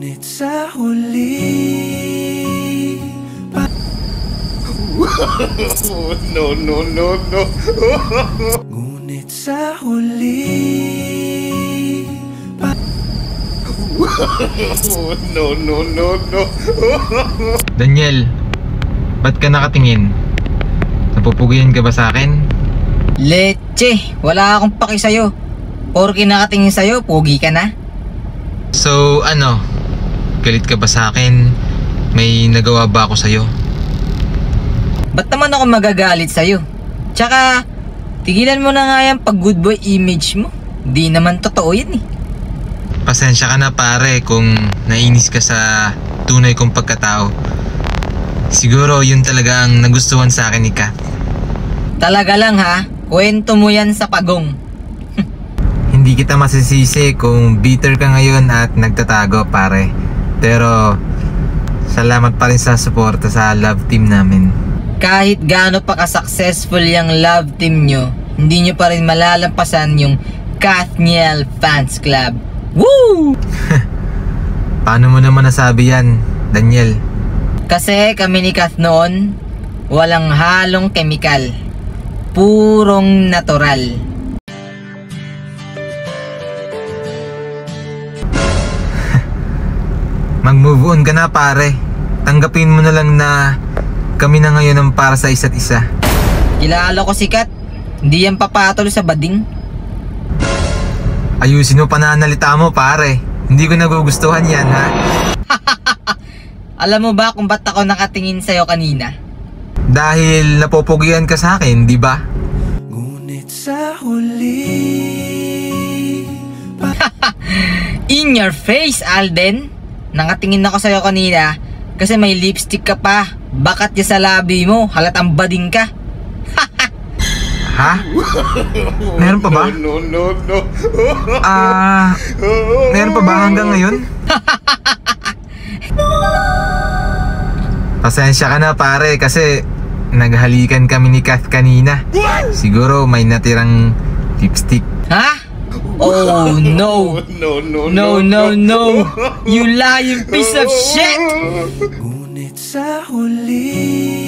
Ngunit sa huli No, no, no, no. Ngunit sa huli No, no, no, no. Daniel, ba't ka nakatingin? Napupugian ka ba sa akin? Leche, wala akong paki sa'yo. Porke nakatingin sa'yo, pogi ka na. So ano, galit ka ba sa akin? May nagawa ba ako sa'yo? Ba't naman ako magagalit sa'yo? Tsaka, tigilan mo na nga yan pag good boy image mo. Di naman totoo yan eh. Pasensya ka na pare kung nainis ka sa tunay kong pagkatao. Siguro yun talaga ang nagustuhan sa akin ni Kat. Talaga lang ha, kwento mo yan sa pagong. Hindi kita masisisi kung bitter ka ngayon at nagtatago pare. Pero salamat pa rin sa suporta sa love team namin. Kahit gaano pa ka-successful yung love team nyo, hindi nyo pa rin malalampasan yung Kathniel Fans Club. Woo! Paano mo naman nasabi yan, Daniel? Kasi kami ni Kath noon, walang halong kemikal. Purong natural. Mag-move on ka na pare. Tanggapin mo na lang na kami na ngayon ang para sa isa't isa. Kilala ko si Kat, hindi yan papatol sa bading. Ayusin mo pananalita mo pare. Hindi ko nagugustuhan yan ha. Alam mo ba kung ba't ako nakatingin sa'yo kanina? Dahil napopogian ka sa akin, di ba? Ngunit sa huli In your face, Alden. Nakatingin ako sa'yo kanina kasi may lipstick ka pa. Bakat niya sa labi mo, halatang bading ka. Ha? Meron pa ba? No, no, no. Meron pa ba hanggang ngayon? Pasensya ka na pare kasi naghalikan kami ni Kath kanina. Siguro may natirang lipstick. Ha? Oh no. No, no, No, no, no. You lying piece of shit. Ngunit sa huli